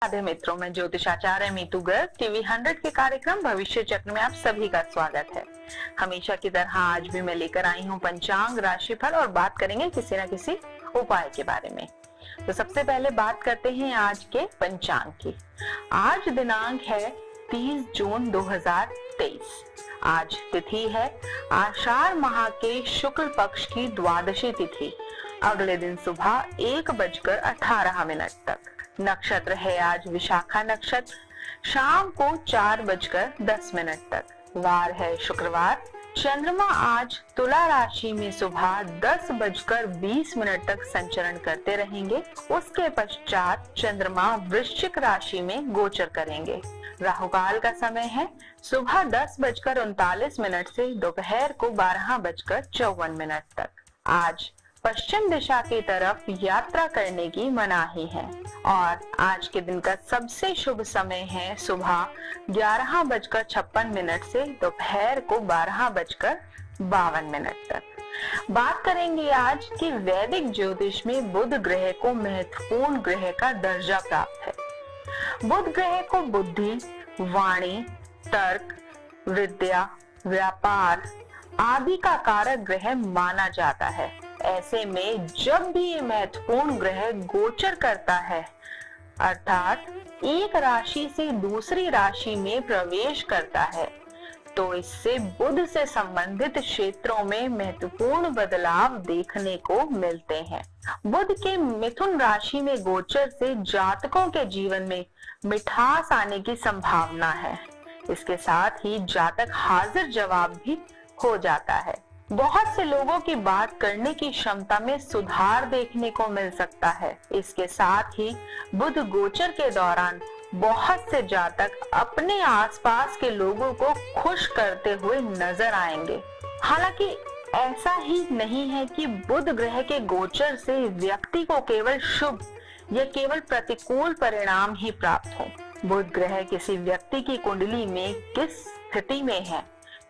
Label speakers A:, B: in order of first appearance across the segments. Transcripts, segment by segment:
A: राधे मित्रों, मैं ज्योतिषाचार्य मीतू गर्ग टीवी 100 के कार्यक्रम भविष्य चक्र में आप सभी का स्वागत है। हमेशा की तरह आज भी मैं लेकर आई हूँ पंचांग राशिफल और बात करेंगे किसी न किसी उपाय के बारे में। तो सबसे पहले बात करते हैं आज के पंचांग की। आज दिनांक है 30 जून 2023। आज तिथि है आषाढ़ माह के शुक्ल पक्ष की द्वादशी तिथि। अगले दिन सुबह 1:18 तक। नक्षत्र है आज विशाखा नक्षत्र। शाम को 4:10 तक। वार है शुक्रवार। चंद्रमा आज तुला राशि में सुबह 10:20 तक संचरण करते रहेंगे। उसके पश्चात चंद्रमा वृश्चिक राशि में गोचर करेंगे। राहुकाल का समय है सुबह 10:39 से दोपहर को 12:54 तक। आज पश्चिम दिशा की तरफ यात्रा करने की मनाही है और आज के दिन का सबसे शुभ समय है सुबह 11:56 से दोपहर को 12:52 तक। बात करेंगे आज कि वैदिक ज्योतिष में बुध ग्रह को महत्वपूर्ण ग्रह का दर्जा प्राप्त है। बुध ग्रह को बुद्धि, वाणी, तर्क, विद्या, व्यापार आदि का कारक ग्रह माना जाता है। ऐसे में जब भी ये महत्वपूर्ण ग्रह गोचर करता है अर्थात एक राशि से दूसरी राशि में प्रवेश करता है तो इससे बुध से संबंधित क्षेत्रों में महत्वपूर्ण बदलाव देखने को मिलते हैं। बुध के मिथुन राशि में गोचर से जातकों के जीवन में मिठास आने की संभावना है। इसके साथ ही जातक हाजिर जवाब भी हो जाता है। बहुत से लोगों की बात करने की क्षमता में सुधार देखने को मिल सकता है। इसके साथ ही बुध गोचर के दौरान बहुत से जातक अपने आसपास के लोगों को खुश करते हुए नजर आएंगे। हालांकि ऐसा ही नहीं है कि बुध ग्रह के गोचर से व्यक्ति को केवल शुभ या केवल प्रतिकूल परिणाम ही प्राप्त हो। बुध ग्रह किसी व्यक्ति की कुंडली में किस स्थिति में है,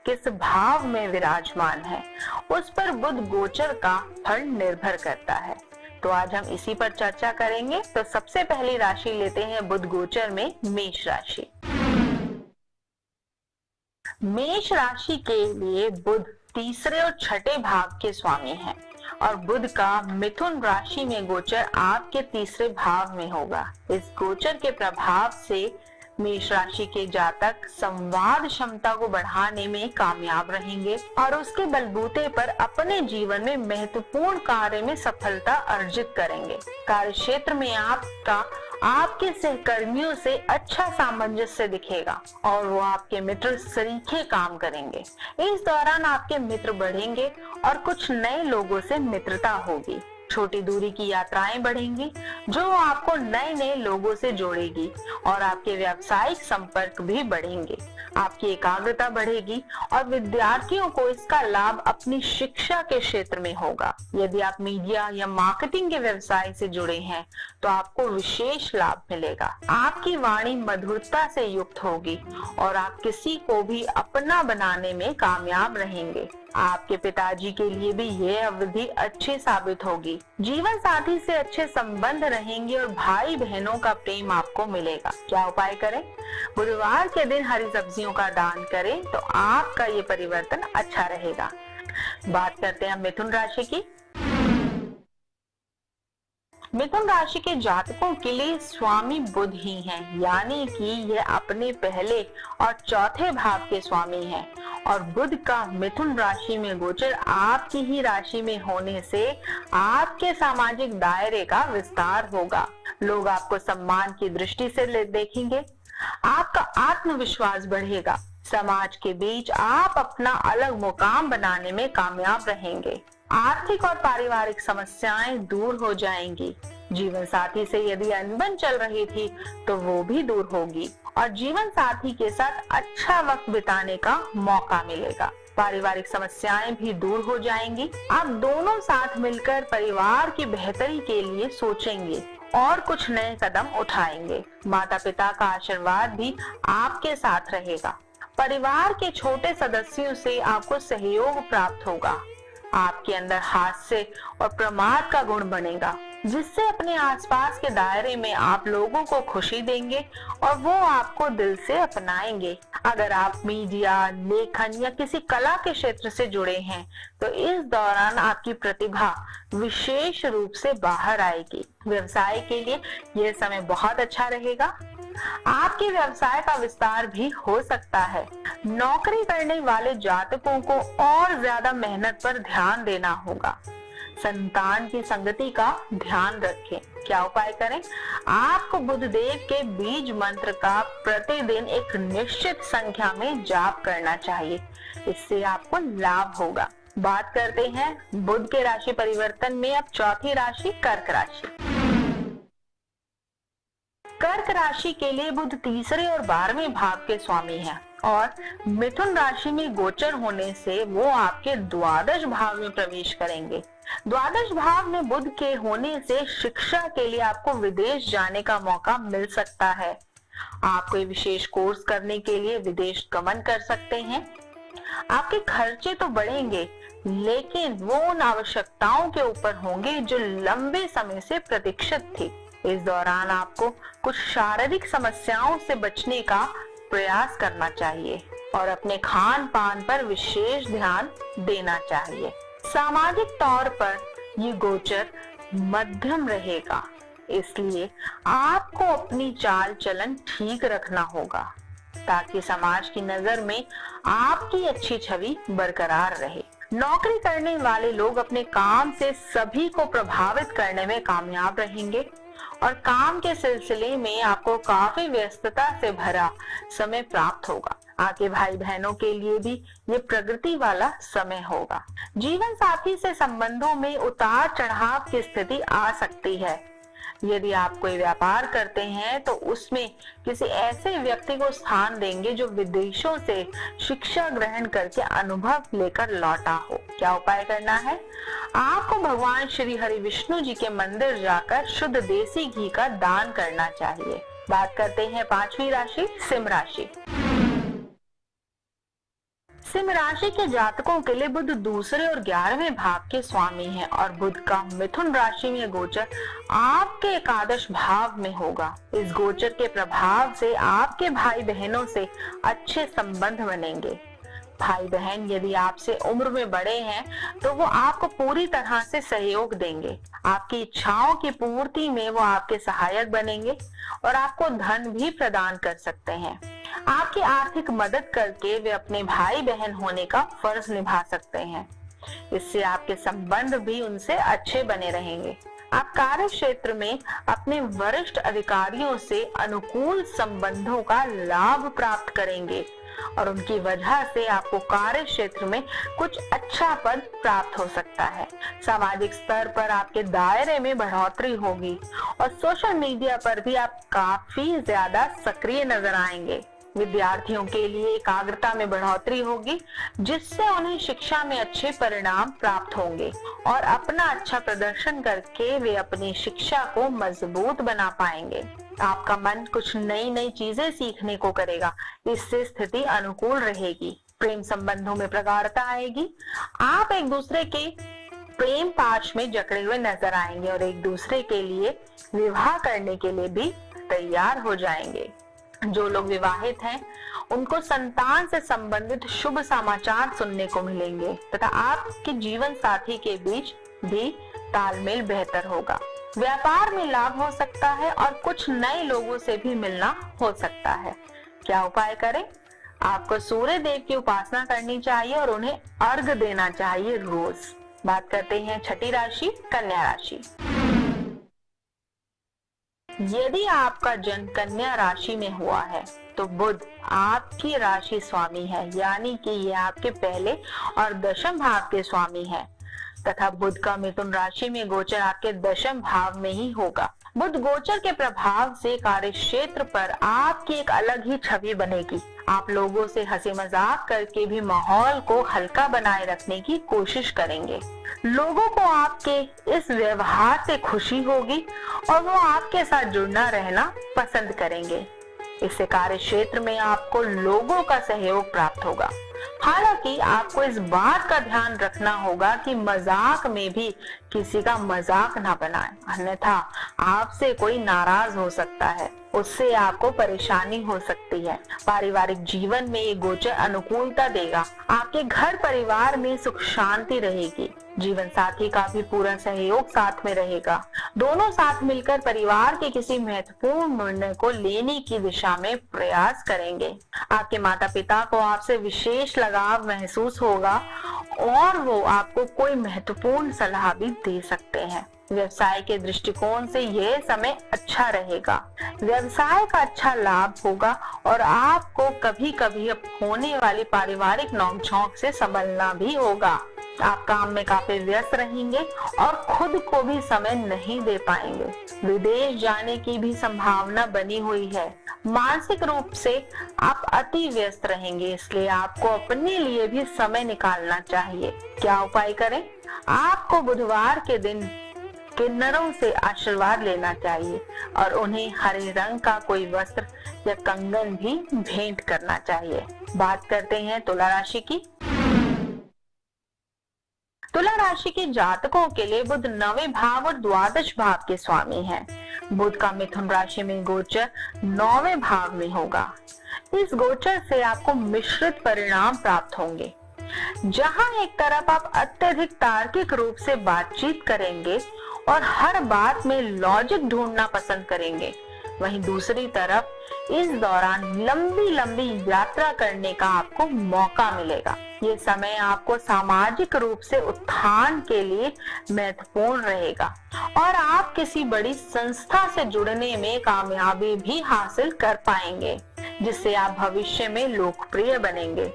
A: किस भाव में विराजमान है, उस पर बुध गोचर का फल निर्भर करता है। तो आज हम इसी पर चर्चा करेंगे। तो सबसे पहली राशि लेते हैं बुध गोचर में मेष राशि। मेष राशि के लिए बुध तीसरे और छठे भाव के स्वामी हैं और बुध का मिथुन राशि में गोचर आपके तीसरे भाव में होगा। इस गोचर के प्रभाव से मेष राशि के जातक संवाद क्षमता को बढ़ाने में कामयाब रहेंगे और उसके बलबूते पर अपने जीवन में महत्वपूर्ण कार्य में सफलता अर्जित करेंगे। कार्य क्षेत्र में आपके सहकर्मियों से अच्छा सामंजस्य दिखेगा और वो आपके मित्र सरीखे काम करेंगे। इस दौरान आपके मित्र बढ़ेंगे और कुछ नए लोगों से मित्रता होगी। छोटी दूरी की यात्राएं बढ़ेंगी जो आपको नए नए लोगों से जोड़ेगी और आपके व्यावसायिक संपर्क भी बढ़ेंगे। आपकी एकाग्रता बढ़ेगी और विद्यार्थियों को इसका लाभ अपनी शिक्षा के क्षेत्र में होगा। यदि आप मीडिया या मार्केटिंग के व्यवसाय से जुड़े हैं तो आपको विशेष लाभ मिलेगा। आपकी वाणी मधुरता से युक्त होगी और आप किसी को भी अपना बनाने में कामयाब रहेंगे। आपके पिताजी के लिए भी यह अवधि अच्छी साबित होगी। जीवन साथी से अच्छे संबंध रहेंगे और भाई बहनों का प्रेम आपको मिलेगा। क्या उपाय करें? बुधवार के दिन हरी सब्जियों का दान करें तो आपका ये परिवर्तन अच्छा रहेगा। बात करते हैं मिथुन राशि की। मिथुन राशि के जातकों के लिए स्वामी बुध ही हैं, यानी कि यह अपने पहले और चौथे भाव के स्वामी हैं और बुध का मिथुन राशि में गोचर आपकी ही राशि में होने से आपके सामाजिक दायरे का विस्तार होगा। लोग आपको सम्मान की दृष्टि से देखेंगे। आपका आत्मविश्वास बढ़ेगा। समाज के बीच आप अपना अलग मुकाम बनाने में कामयाब रहेंगे। आर्थिक और पारिवारिक समस्याएं दूर हो जाएंगी। जीवन साथी से यदि अनबन चल रही थी तो वो भी दूर होगी और जीवन साथी के साथ अच्छा वक्त बिताने का मौका मिलेगा। पारिवारिक समस्याएं भी दूर हो जाएंगी। आप दोनों साथ मिलकर परिवार की बेहतरी के लिए सोचेंगे और कुछ नए कदम उठाएंगे। माता पिता का आशीर्वाद भी आपके साथ रहेगा। परिवार के छोटे सदस्यों से आपको सहयोग प्राप्त होगा। आपके अंदर हास्य और प्रमाद का गुण बनेगा, जिससे अपने आसपास के दायरे में आप लोगों को खुशी देंगे और वो आपको दिल से अपनाएंगे। अगर आप मीडिया, लेखन या किसी कला के क्षेत्र से जुड़े हैं तो इस दौरान आपकी प्रतिभा विशेष रूप से बाहर आएगी। व्यवसाय के लिए यह समय बहुत अच्छा रहेगा। आपके व्यवसाय का विस्तार भी हो सकता है। नौकरी करने वाले जातकों को और ज्यादा मेहनत पर ध्यान देना होगा। संतान की संगति का ध्यान रखें। क्या उपाय करें? आपको बुध देव के बीज मंत्र का प्रतिदिन एक निश्चित संख्या में जाप करना चाहिए। इससे आपको लाभ होगा। बात करते हैं बुध के राशि परिवर्तन में अब चौथी राशि कर्क राशि। कर्क राशि के लिए बुध तीसरे और 12वें भाव के स्वामी हैं और मिथुन राशि में गोचर होने से वो आपके द्वादश भाव में प्रवेश करेंगे। द्वादश भाव में बुध के होने से शिक्षा के लिए आपको विदेश जाने का मौका मिल सकता है। आप कोई विशेष कोर्स करने के लिए विदेश गमन कर सकते हैं। आपके खर्चे तो बढ़ेंगे, लेकिन वो उन आवश्यकताओं के ऊपर होंगे जो लंबे समय से प्रतीक्षित थी। इस दौरान आपको कुछ शारीरिक समस्याओं से बचने का प्रयास करना चाहिए और अपने खान पान पर विशेष ध्यान देना चाहिए। सामाजिक तौर पर ये गोचर मध्यम रहेगा, इसलिए आपको अपनी चाल चलन ठीक रखना होगा ताकि समाज की नजर में आपकी अच्छी छवि बरकरार रहे। नौकरी करने वाले लोग अपने काम से सभी को प्रभावित करने में कामयाब रहेंगे और काम के सिलसिले में आपको काफी व्यस्तता से भरा समय प्राप्त होगा। आपके भाई बहनों के लिए भी ये प्रगति वाला समय होगा। जीवन साथी से संबंधों में उतार चढ़ाव की स्थिति आ सकती है। यदि आप कोई व्यापार करते हैं तो उसमें किसी ऐसे व्यक्ति को स्थान देंगे जो विदेशों से शिक्षा ग्रहण करके अनुभव लेकर लौटा हो। क्या उपाय करना है? आपको भगवान श्री हरि विष्णु जी के मंदिर जाकर शुद्ध देसी घी का दान करना चाहिए। बात करते हैं पांचवी राशि सिंह राशि। सिंह राशि के जातकों के लिए बुध दूसरे और 11वें भाव के स्वामी हैं और बुध का मिथुन राशि में गोचर आपके एकादश भाव में होगा। इस गोचर के प्रभाव से आपके भाई बहनों से अच्छे संबंध बनेंगे। भाई बहन यदि आपसे उम्र में बड़े हैं तो वो आपको पूरी तरह से सहयोग देंगे। आपकी इच्छाओं की पूर्ति में वो आपके सहायक बनेंगे और आपको धन भी प्रदान कर सकते हैं। आपकी आर्थिक मदद करके वे अपने भाई बहन होने का फर्ज निभा सकते हैं। इससे आपके संबंध भी उनसे अच्छे बने रहेंगे। आप कार्य क्षेत्र में अपने वरिष्ठ अधिकारियों से अनुकूल संबंधों का लाभ प्राप्त करेंगे और उनकी वजह से आपको कार्य क्षेत्र में कुछ अच्छा पद प्राप्त हो सकता है। सामाजिक स्तर पर आपके दायरे में बढ़ोतरी होगी और सोशल मीडिया पर भी आप काफी ज्यादा सक्रिय नजर आएंगे। विद्यार्थियों के लिए एकाग्रता में बढ़ोतरी होगी जिससे उन्हें शिक्षा में अच्छे परिणाम प्राप्त होंगे और अपना अच्छा प्रदर्शन करके वे अपनी शिक्षा को मजबूत बना पाएंगे। आपका मन कुछ नई नई चीजें सीखने को करेगा, इससे स्थिति अनुकूल रहेगी। प्रेम संबंधों में प्रगाढ़ता आएगी। आप एक दूसरे के प्रेम पाश में जकड़े हुए नजर आएंगे और एक दूसरे के लिए विवाह करने के लिए भी तैयार हो जाएंगे। जो लोग विवाहित हैं उनको संतान से संबंधित शुभ समाचार सुनने को मिलेंगे तथा आपके जीवन साथी के बीच भी तालमेल बेहतर होगा। व्यापार में लाभ हो सकता है और कुछ नए लोगों से भी मिलना हो सकता है। क्या उपाय करें? आपको सूर्य देव की उपासना करनी चाहिए और उन्हें अर्घ देना चाहिए रोज। बात करते हैं छठी राशि कन्या राशि। यदि आपका जन्म कन्या राशि में हुआ है तो बुध आपकी राशि स्वामी है, यानी कि ये आपके पहले और दशम भाव के स्वामी है तथा बुध का मिथुन राशि में गोचर आपके दशम भाव में ही होगा। बुध गोचर के प्रभाव से कार्य क्षेत्र पर आपकी एक अलग ही छवि बनेगी। आप लोगों से हंसी मजाक करके भी माहौल को हल्का बनाए रखने की कोशिश करेंगे। लोगों को आपके इस व्यवहार से खुशी होगी और वो आपके साथ जुड़ना रहना पसंद करेंगे। इससे कार्य क्षेत्र में आपको लोगों का सहयोग प्राप्त होगा। हालांकि आपको इस बात का ध्यान रखना होगा कि मजाक में भी किसी का मजाक ना बनाएं, अन्यथा आपसे कोई नाराज हो सकता है, उससे आपको परेशानी हो सकती है। पारिवारिक जीवन में ये गोचर अनुकूलता देगा, आपके घर परिवार में सुख शांति रहेगी, जीवन साथी का भी पूरा सहयोग साथ में रहेगा। दोनों साथ मिलकर परिवार के किसी महत्वपूर्ण निर्णय को लेने की दिशा में प्रयास करेंगे। आपके माता पिता को आपसे विशेष लगाव महसूस होगा और वो आपको कोई महत्वपूर्ण सलाह भी दे सकते हैं। व्यवसाय के दृष्टिकोण से यह समय अच्छा रहेगा, व्यवसाय का अच्छा लाभ होगा और आपको कभी कभी होने वाली पारिवारिक नोकझोंक से संभलना भी होगा। आप काम में काफी व्यस्त रहेंगे और खुद को भी समय नहीं दे पाएंगे। विदेश जाने की भी संभावना बनी हुई है। मानसिक रूप से आप अति व्यस्त रहेंगे, इसलिए आपको अपने लिए भी समय निकालना चाहिए। क्या उपाय करें? आपको बुधवार के दिन किन्नरों से आशीर्वाद लेना चाहिए और उन्हें हरे रंग का कोई वस्त्र या कंगन भी भेंट करना चाहिए। बात करते हैं तुला राशि की। तुला राशि के जातकों के लिए बुध 9वें भाव और द्वादश भाव के स्वामी हैं। बुध का मिथुन राशि में गोचर 9वें भाव में होगा। इस गोचर से आपको मिश्रित परिणाम प्राप्त होंगे। जहां एक तरफ आप अत्यधिक तार्किक रूप से बातचीत करेंगे और हर बात में लॉजिक ढूंढना पसंद करेंगे, वहीं दूसरी तरफ इस दौरान लंबी लंबी यात्रा करने का आपको मौका मिलेगा। ये समय आपको सामाजिक रूप से उत्थान के लिए महत्वपूर्ण रहेगा और आप किसी बड़ी संस्था से जुड़ने में कामयाबी भी हासिल कर पाएंगे, जिससे आप भविष्य में लोकप्रिय बनेंगे।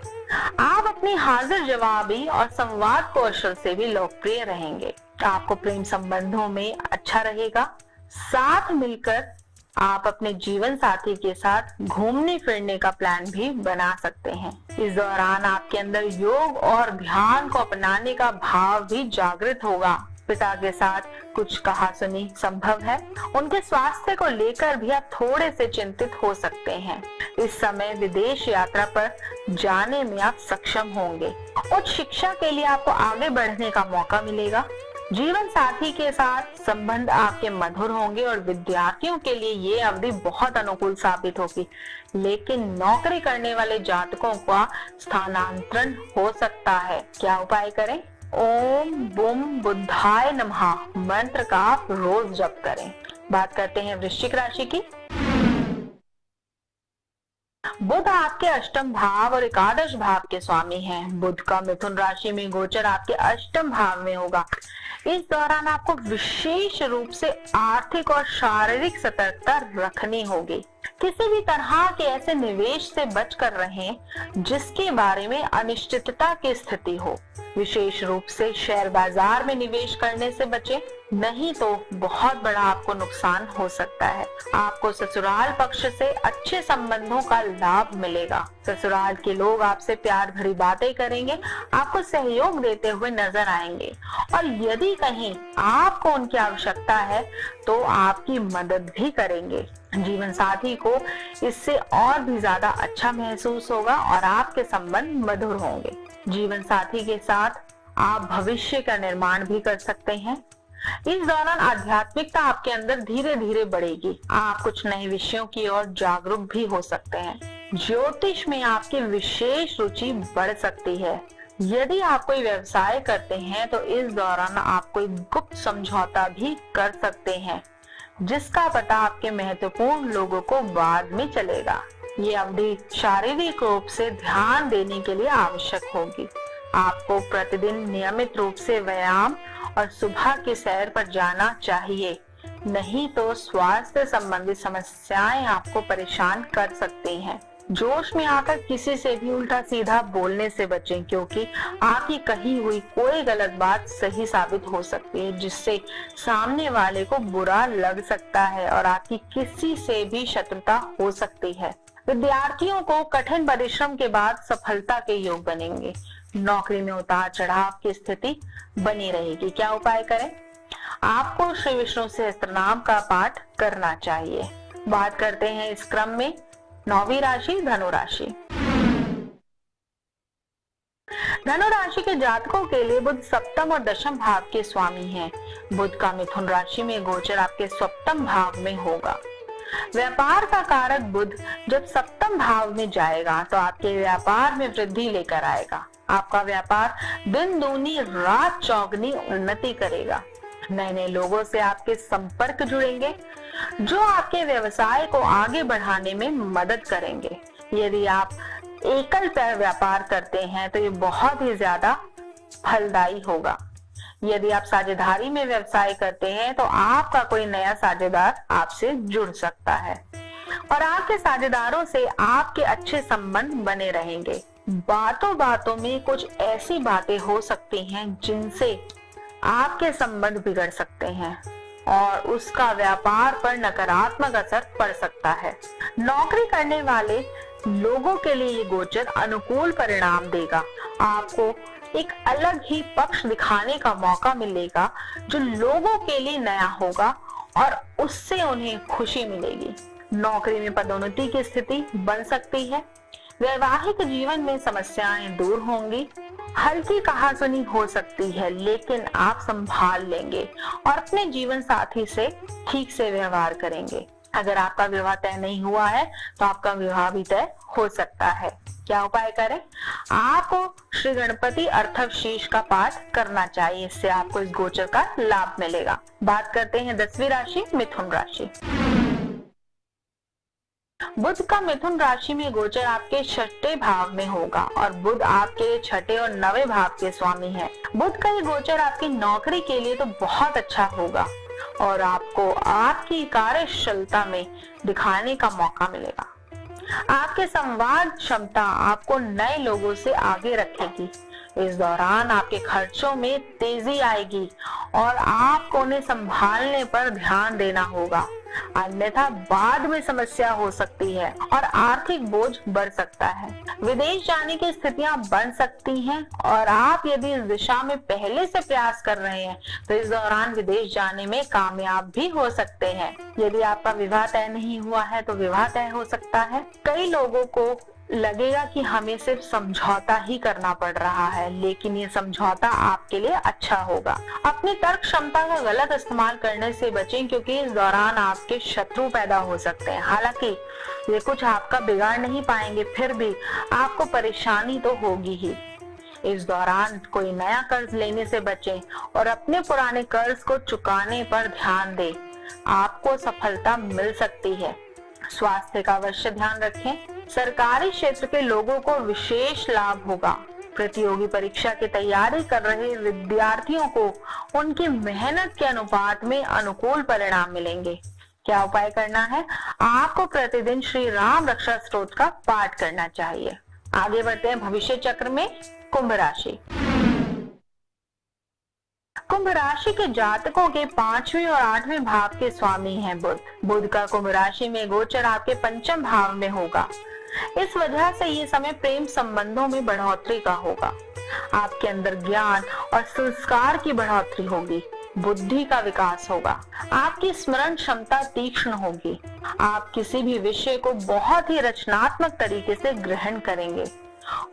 A: आप अपनी हाजिर जवाबी और संवाद कौशल से भी लोकप्रिय रहेंगे। आपको प्रेम संबंधों में अच्छा रहेगा। साथ मिलकर आप अपने जीवन साथी के साथ घूमने फिरने का प्लान भी बना सकते हैं। इस दौरान आपके अंदर योग और ध्यान को अपनाने का भाव भी जागृत होगा। पिता के साथ कुछ कहासुनी संभव है। उनके स्वास्थ्य को लेकर भी आप थोड़े से चिंतित हो सकते हैं। इस समय विदेश यात्रा पर जाने में आप सक्षम होंगे। उच्च शिक्षा के लिए आपको आगे बढ़ने का मौका मिलेगा। जीवन साथी के साथ संबंध आपके मधुर होंगे और विद्यार्थियों के लिए ये अवधि बहुत अनुकूल साबित होगी, लेकिन नौकरी करने वाले जातकों का स्थानांतरण हो सकता है। क्या उपाय करें? ओम बुम बुद्धाय नमः मंत्र का आप रोज जप करें। बात करते हैं वृश्चिक राशि की। बुध आपके अष्टम भाव और एकादश भाव के स्वामी हैं। बुध का मिथुन राशि में गोचर आपके अष्टम भाव में होगा। इस दौरान आपको विशेष रूप से आर्थिक और शारीरिक सतर्कता रखनी होगी। किसी भी तरह के ऐसे निवेश से बचकर रहें जिसके बारे में अनिश्चितता की स्थिति हो। विशेष रूप से शेयर बाजार में निवेश करने से बचें, नहीं तो बहुत बड़ा आपको नुकसान हो सकता है। आपको ससुराल पक्ष से अच्छे संबंधों का लाभ मिलेगा। ससुराल के लोग आपसे प्यार भरी बातें करेंगे, आपको सहयोग देते हुए नजर आएंगे और यदि कहीं आपको उनकी आवश्यकता है तो आपकी मदद भी करेंगे। जीवन साथी को इससे और भी ज्यादा अच्छा महसूस होगा और आपके संबंध मधुर होंगे। जीवन साथी के साथ आप भविष्य का निर्माण भी कर सकते हैं। इस दौरान आध्यात्मिकता आपके अंदर धीरे धीरे बढ़ेगी। आप कुछ नए विषयों की ओर जागरूक भी हो सकते हैं। ज्योतिष में आपकी विशेष रुचि बढ़ सकती है। यदि आप कोई व्यवसाय करते हैं तो इस दौरान आप कोई गुप्त समझौता भी कर सकते हैं, जिसका पता आपके महत्वपूर्ण लोगों को बाद में चलेगा। ये अवधि शारीरिक रूप से ध्यान देने के लिए आवश्यक होगी। आपको प्रतिदिन नियमित रूप से व्यायाम और सुबह की सैर पर जाना चाहिए, नहीं तो स्वास्थ्य संबंधी समस्याएं आपको परेशान कर सकती हैं। जोश में आकर किसी से भी उल्टा सीधा बोलने से बचें, क्योंकि आपकी कही हुई कोई गलत बात सही साबित हो सकती है, जिससे सामने वाले को बुरा लग सकता है और आपकी किसी से भी शत्रुता हो सकती है। विद्यार्थियों को कठिन परिश्रम के बाद सफलता के योग बनेंगे। नौकरी में उतार चढ़ाव की स्थिति बनी रहेगी। क्या उपाय करें? आपको श्री विष्णु सहस्त्रनाम का पाठ करना चाहिए। बात करते हैं इस क्रम में 9वीं राशि धनु राशि। धनु राशि के जातकों के लिए बुध सप्तम और दशम भाव के स्वामी हैं। बुध का मिथुन राशि में गोचर आपके सप्तम भाव में होगा। व्यापार का कारक बुध जब सप्तम भाव में जाएगा तो आपके व्यापार में वृद्धि लेकर आएगा। आपका व्यापार दिन दूनी रात चौगनी उन्नति करेगा। नए नए लोगों से आपके संपर्क जुड़ेंगे जो आपके व्यवसाय को आगे बढ़ाने में मदद करेंगे। यदि आप एकल पैर व्यापार करते हैं तो ये बहुत ही ज्यादा फलदायी होगा। यदि आप साझेदारी में व्यवसाय करते हैं तो आपका कोई नया साझेदार आपसे जुड़ सकता है और आपके साझेदारों से आपके अच्छे संबंध बने रहेंगे। बातों बातों में कुछ ऐसी बातें हो सकती हैं जिनसे आपके संबंध बिगड़ सकते हैं और उसका व्यापार पर नकारात्मक असर पड़ सकता है। नौकरी करने वाले लोगों के लिए ये गोचर अनुकूल परिणाम देगा। आपको एक अलग ही पक्ष दिखाने का मौका मिलेगा जो लोगों के लिए नया होगा और उससे उन्हें खुशी मिलेगी। नौकरी में पदोन्नति की स्थिति बन सकती है। वैवाहिक जीवन में समस्याएं दूर होंगी। हल्की कहासुनी हो सकती है लेकिन आप संभाल लेंगे और अपने जीवन साथी से ठीक से व्यवहार करेंगे। अगर आपका विवाह तय नहीं हुआ है तो आपका विवाह भी तय हो सकता है। क्या उपाय करें? आपको श्री गणपति अर्थवशीष का पाठ करना चाहिए। इससे आपको इस गोचर का लाभ मिलेगा। बात करते हैं 10वीं राशि मिथुन राशि। बुध का मिथुन राशि में गोचर आपके 6ठे भाव में होगा और बुध आपके 6ठे और 9वें भाव के स्वामी है। बुध का ये गोचर आपकी नौकरी के लिए तो बहुत अच्छा होगा और आपको आपकी कार्यक्षमता में दिखाने का मौका मिलेगा। आपके संवाद क्षमता आपको नए लोगों से आगे रखेगी। इस दौरान आपके खर्चों में तेजी आएगी और आपको उन्हें संभालने पर ध्यान देना होगा, अन्यथा बाद में समस्या हो सकती है और आर्थिक बोझ बढ़ सकता है। विदेश जाने की स्थितियां बन सकती हैं और आप यदि इस दिशा में पहले से प्रयास कर रहे हैं तो इस दौरान विदेश जाने में कामयाब भी हो सकते हैं। यदि आपका विवाह तय नहीं हुआ है तो विवाह तय हो सकता है। कई लोगों को लगेगा कि हमें सिर्फ समझौता ही करना पड़ रहा है, लेकिन ये समझौता आपके लिए अच्छा होगा। अपनी तर्क क्षमता का गलत इस्तेमाल करने से बचें क्योंकि इस दौरान आपके शत्रु पैदा हो सकते हैं। हालांकि ये कुछ आपका बिगाड़ नहीं पाएंगे, फिर भी आपको परेशानी तो होगी ही। इस दौरान कोई नया कर्ज लेने से बचें और अपने पुराने कर्ज को चुकाने पर ध्यान दें। आपको सफलता मिल सकती है। स्वास्थ्य का अवश्य ध्यान रखें। सरकारी क्षेत्र के लोगों को विशेष लाभ होगा। प्रतियोगी परीक्षा की तैयारी कर रहे विद्यार्थियों को उनकी मेहनत के अनुपात में अनुकूल परिणाम मिलेंगे। क्या उपाय करना है? आपको प्रतिदिन श्री राम रक्षा स्तोत्र का पाठ करना चाहिए। आगे बढ़ते हैं भविष्य चक्र में। कुंभ राशि। कुंभ राशि के जातकों के 5वें और 8वें भाव के स्वामी हैं बुध। बुध का कुंभ राशि में गोचर आपके 5म भाव में होगा। इस वजह से ये समय प्रेम संबंधों में बढ़ोतरी का होगा। आपके अंदर ज्ञान और संस्कार की बढ़ोतरी होगी। बुद्धि का विकास होगा। आपकी स्मरण क्षमता तीक्ष्ण होगी। आप किसी भी विषय को बहुत ही रचनात्मक तरीके से ग्रहण करेंगे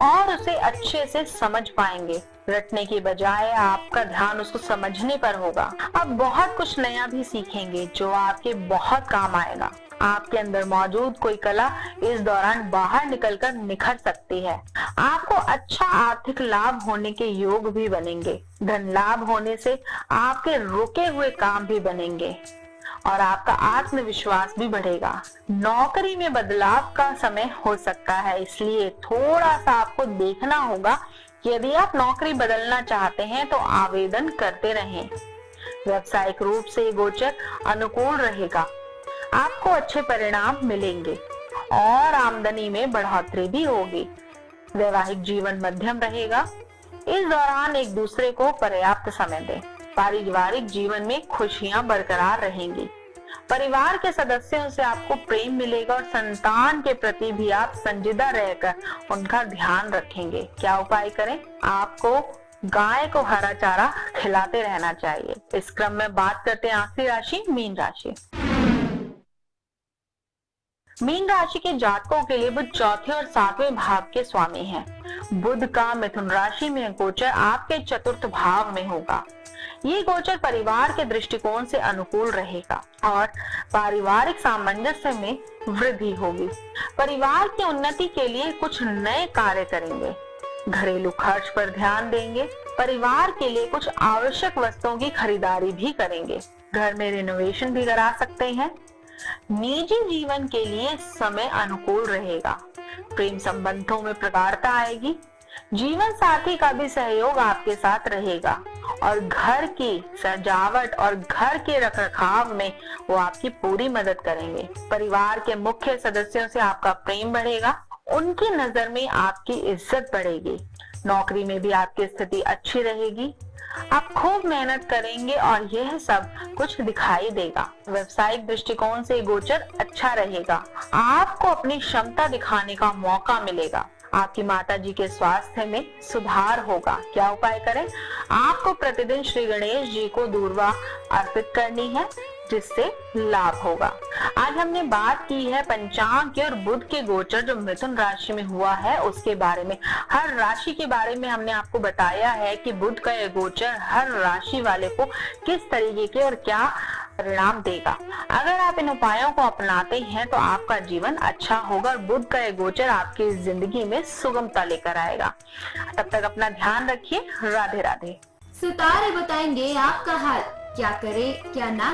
A: और उसे अच्छे से समझ पाएंगे। रटने की बजाय आपका ध्यान उसको समझने पर होगा। आप बहुत कुछ नया भी सीखेंगे जो आपके बहुत काम आएगा। आपके अंदर मौजूद कोई कला इस दौरान बाहर निकलकर निखर सकती है। आपको अच्छा आर्थिक लाभ होने के योग भी बनेंगे। धन लाभ होने से आपके रुके हुए काम भी बनेंगे और आपका आत्मविश्वास भी बढ़ेगा। नौकरी में बदलाव का समय हो सकता है, इसलिए थोड़ा सा आपको देखना होगा। यदि आप नौकरी बदलना चाहते हैं तो आवेदन करते रहें। व्यावसायिक रूप से गोचर अनुकूल रहेगा। आपको अच्छे परिणाम मिलेंगे और आमदनी में बढ़ोतरी भी होगी। वैवाहिक जीवन मध्यम रहेगा। इस दौरान एक दूसरे को पर्याप्त समय दें। पारिवारिक जीवन में खुशियां बरकरार रहेंगी। परिवार के सदस्यों से आपको प्रेम मिलेगा और संतान के प्रति भी आप संजीदा रहकर उनका ध्यान रखेंगे। क्या उपाय करें? आपको गाय को हरा चारा खिलाते रहना चाहिए। इस क्रम में बात करते हैं आखिरी राशि मीन राशि। मीन राशि के जातकों के लिए बुध चौथे और सातवें भाव के स्वामी हैं। बुध का मिथुन राशि में गोचर आपके चतुर्थ भाव में होगा। ये गोचर परिवार के दृष्टिकोण से अनुकूल रहेगा और पारिवारिक सामंजस्य में वृद्धि होगी। परिवार की उन्नति के लिए कुछ नए कार्य करेंगे। घरेलू खर्च पर ध्यान देंगे। परिवार के लिए कुछ आवश्यक वस्तुओं की खरीदारी भी करेंगे। घर में रिनोवेशन भी करा सकते हैं। निजी जीवन के लिए समय अनुकूल रहेगा। प्रेम संबंधों में प्रगाढ़ता आएगी। जीवन साथी का भी सहयोग आपके साथ रहेगा और घर की सजावट और घर के रखरखाव में वो आपकी पूरी मदद करेंगे। परिवार के मुख्य सदस्यों से आपका प्रेम बढ़ेगा। उनकी नजर में आपकी इज्जत बढ़ेगी। नौकरी में भी आपकी स्थिति अच्छी रहेगी। आप खूब मेहनत करेंगे और यह सब कुछ दिखाई देगा। व्यवसायिक दृष्टिकोण से गोचर अच्छा रहेगा। आपको अपनी क्षमता दिखाने का मौका मिलेगा। आपकी माताजी के स्वास्थ्य में सुधार होगा। क्या उपाय करें? आपको प्रतिदिन श्री गणेश जी को दूर्वा अर्पित करनी है, जिससे लाभ होगा। आज हमने बात की है पंचांग की और बुध के गोचर जो मिथुन राशि में हुआ है उसके बारे में। हर राशि के बारे में हमने आपको बताया है कि बुध का यह गोचर हर राशि वाले को किस तरीके के और क्या परिणाम देगा। अगर आप इन उपायों को अपनाते हैं तो आपका जीवन अच्छा होगा और बुध का यह गोचर आपकी जिंदगी में सुगमता लेकर आएगा। तब तक अपना ध्यान रखिए। राधे राधे।
B: सितारे बताएंगे आपका हाल, क्या करे क्या ना